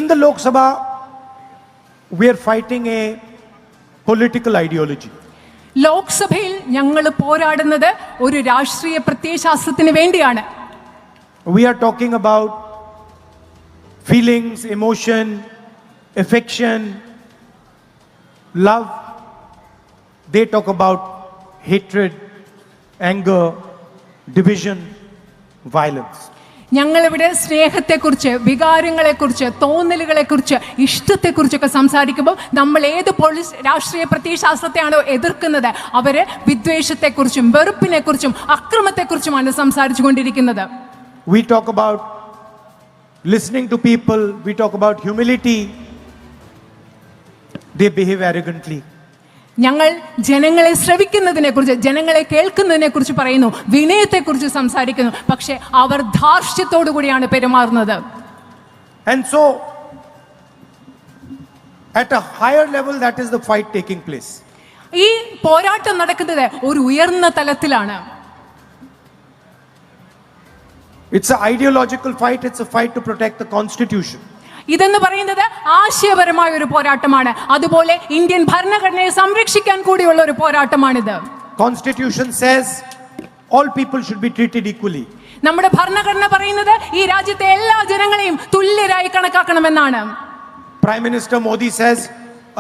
In the Lok Sabha, we are fighting a political ideology. ലോക്സഭയിൽ ഞങ്ങൾ പോരാടുന്നത് ഒരു രാഷ്ട്രീയ പ്രത്യയശാസ്ത്രത്തിന് വേണ്ടിയാണ്. We are talking about feelings, emotion, affection, love. They talk about hatred, anger, division, violence. ഞങ്ങളിവിടെ സ്നേഹത്തെക്കുറിച്ച്, വികാരങ്ങളെക്കുറിച്ച്, തോന്നലുകളെക്കുറിച്ച്, ഇഷ്ടത്തെക്കുറിച്ചൊക്കെ സംസാരിക്കുമ്പോൾ നമ്മൾ ഏത് രാഷ്ട്രീയ പ്രത്യയശാസ്ത്രത്തെയാണോ എതിർക്കുന്നത് അവര് വിദ്വേഷത്തെക്കുറിച്ചും വെറുപ്പിനെക്കുറിച്ചും അക്രമത്തെക്കുറിച്ചുമാണ് സംസാരിച്ചു കൊണ്ടിരിക്കുന്നത്. We talk about listening to people, we talk about humility. They behave arrogantly. ഞങ്ങൾ ജനങ്ങളെ ശ്രവിക്കുന്നതിനെ കുറിച്ച്, ജനങ്ങളെ കേൾക്കുന്നതിനെ കുറിച്ച് പറയുന്നു, വിനയത്തെക്കുറിച്ച് സംസാരിക്കുന്നു, പക്ഷെ അവർ ധാർഷ്ട്യത്തോടു കൂടിയാണ് പെരുമാറുന്നത്. And so at a higher level, that is the fight taking place. ഈ പോരാട്ടം നടക്കുന്നത് ഒരു ഉയർന്ന തലത്തിലാണ്. It's an ideological fight, it's a fight to protect the constitution. ഇതെന്ന് പറയുന്നത് ആശയപരമായ ഒരു പോരാട്ടമാണ്. അതുപോലെ ഇന്ത്യൻ ഭരണഘടനയെ സംരക്ഷിക്കാൻ കൂടിയുള്ള ഒരു പോരാട്ടമാണിത്. Constitution says all people should be treated equally. നമ്മുടെ ഭരണഘടന പറയുന്നത് ഈ രാജ്യത്തെ എല്ലാ ജനങ്ങളെയും തുല്യരായി കണക്കാക്കണമെന്നാണ്. Prime Minister Modi says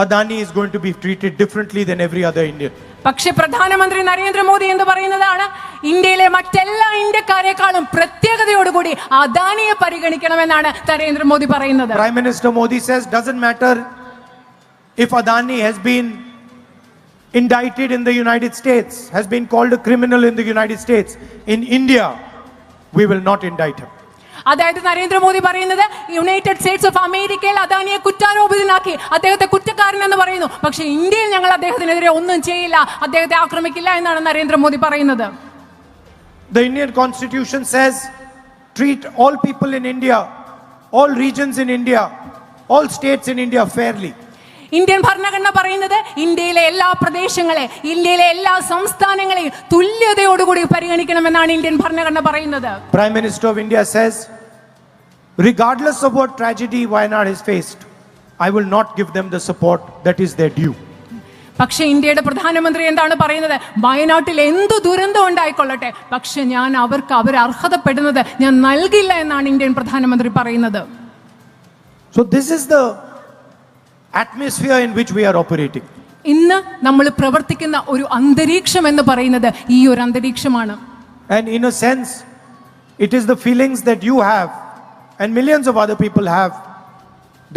Adani is going to be treated differently than every other Indian. പക്ഷേ പ്രധാനമന്ത്രി നരേന്ദ്രമോദി എന്ന് പറയുന്നതാണ് ഇന്ത്യയിലെ മറ്റെല്ലാ ഇന്ത്യക്കാരെക്കാളും പ്രത്യേകതയോടുകൂടി അദാനിയെ പരിഗണിക്കണമെന്നാണ് നരേന്ദ്രമോദി പറയുന്നത്. Prime Minister Modi says doesn't matter if Adani has been indicted in the United States, has been called a criminal in the United States. In India, we will not indict him. അതായത് നരേന്ദ്രമോദി പറയുന്നത് United States of അമേരിക്കയിൽ അദാനിയെ കുറ്റാരോപിതനാക്കി അദ്ദേഹത്തെ കുറ്റക്കാരൻ എന്ന് പറയുന്നു, പക്ഷേ ഇന്ത്യയിൽ ഞങ്ങൾ അദ്ദേഹത്തിനെതിരെ ഒന്നും ചെയ്യില്ല, അദ്ദേഹത്തെ ആക്രമിക്കില്ല എന്നാണ് നരേന്ദ്രമോദി പറയുന്നത്. The Indian Constitution says treat all people in India, all regions in India, all states in India fairly. Indian ഭരണഘടന പറയുന്നത് ഇന്ത്യയിലെ എല്ലാ പ്രദേശങ്ങളെ, ഇന്ത്യയിലെ എല്ലാ സംസ്ഥാനങ്ങളെയും തുല്യതയോടുകൂടി പരിഗണിക്കണമെന്നാണ് ഇന്ത്യൻ ഭരണഘടന പറയുന്നത്. Prime Minister of India says regardless of what tragedy Wayanad has faced, I will not give them the support that is their due. പക്ഷേ ഇന്ത്യയുടെ പ്രധാനമന്ത്രി എന്താണ് പറയുന്നത്? വയനാട്ടിൽ എന്തു ദുരന്തം ഉണ്ടായിക്കൊള്ളട്ടെ, പക്ഷെ ഞാൻ അവർക്ക് അവർ അർഹതപ്പെടുന്നത് ഞാൻ നൽകില്ല എന്നാണ് ഇന്ത്യൻ പ്രധാനമന്ത്രി പറയുന്നത്. So this is the atmosphere in which we are operating. ഇന്ന് നമ്മൾ പ്രവർത്തിക്കുന്ന ഒരു അന്തരീക്ഷം എന്ന് പറയുന്നത് ഈ ഒരു അന്തരീക്ഷമാണ്. And in a sense it is the feelings that you have and millions of other people have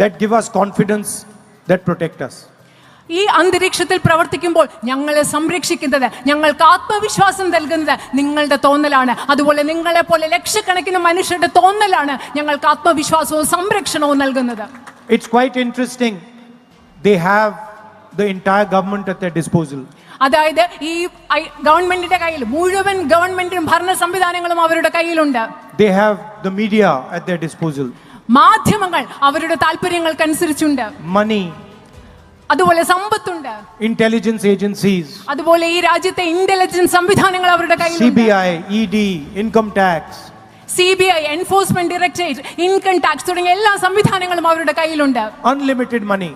that give us confidence, that protect us. ഈ അന്തരീക്ഷത്തിൽ പ്രവർത്തിക്കുമ്പോൾ ഞങ്ങളെ സംരക്ഷിക്കുന്നത്, ഞങ്ങൾക്ക് ആത്മവിശ്വാസം നൽകുന്നത് നിങ്ങളുടെ തോന്നലാണ്. അതുപോലെ നിങ്ങളെ പോലെ ലക്ഷക്കണക്കിന് മനുഷ്യരുടെ തോന്നലാണ് ഞങ്ങൾക്ക് ആത്മവിശ്വാസവും സംരക്ഷണവും നൽകുന്നത്. It's quite interesting. They have the entire government at their disposal. അതായത് ഈ ഗവൺമെന്റിന്റെ കയ്യിൽ മുഴുവൻ ഗവൺമെന്റും ഭരണ സംവിധാനങ്ങളും അവരുടെ കയ്യിലുണ്ട്. They have the media at their disposal. മാധ്യമങ്ങൾ അവരുടെ താല്പര്യങ്ങൾക്കനുസരിച്ചുണ്ട്. Money, അതുപോലെ സമ്പത്തുണ്ട്. intelligence agencies, അതുപോലെ ഈ രാജ്യത്തെ ഇന്റലിജൻസ് സംവിധാനങ്ങൾ അവരുടെ കയ്യിലുണ്ട്. CBI, ED, income tax, CBI, enforcement directorate, income tax തുടങ്ങിയ എല്ലാ സംവിധാനങ്ങളും അവരുടെ കയ്യിലുണ്ട്. unlimited money.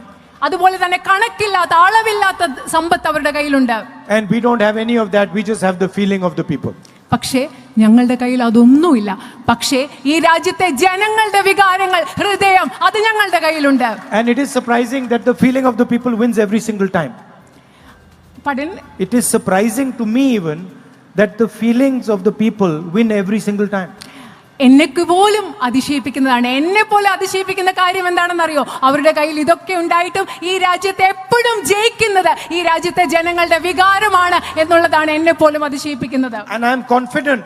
അതുപോലെ തന്നെ കണക്കില്ലാത്ത അളവില്ലാത്ത സമ്പത്ത് അവരുടെ കയ്യിലുണ്ട്. And we don't have any of that. We just have the feeling of the people. പക്ഷേ ഞങ്ങളുടെ കയ്യിൽ അതൊന്നുമില്ല. പക്ഷേ ഈ രാജ്യത്തെ ജനങ്ങളുടെ വികാരങ്ങൾ, ഹൃദയം, അത് ഞങ്ങളുടെ കയ്യിലുണ്ട്. And it is surprising that the feeling of the people wins every single time. Pardon? It is surprising to me even that the feelings of the people win every single time. എന്നെക്ക് പോലും അതിശയിപ്പിക്കുന്നതാണ്. എന്നെ പോലെ അതിശയിപ്പിക്കുന്ന കാര്യം എന്താണെന്നറിയോ? അവരുടെ കയ്യിൽ ഇതൊക്കെ ഉണ്ടായിട്ടും ഈ രാജ്യത്തെ എപ്പോഴും ജയിക്കുന്നത് ഈ രാജ്യത്തെ ജനങ്ങളുടെ വികാരമാണ് എന്നുള്ളതാണ് എന്നെ പോലും അതിശയിപ്പിക്കുന്നത്. And I am confident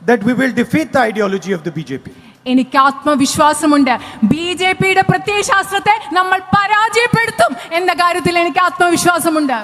that we will defeat the ideology of the BJP. എനിക്ക് ആത്മവിശ്വാസമുണ്ട്. BJPയുടെ പ്രത്യയശാസ്ത്രത്തെ നമ്മൾ പരാജയപ്പെടുത്തും എന്ന കാര്യത്തിൽ എനിക്ക് ആത്മവിശ്വാസമുണ്ട്.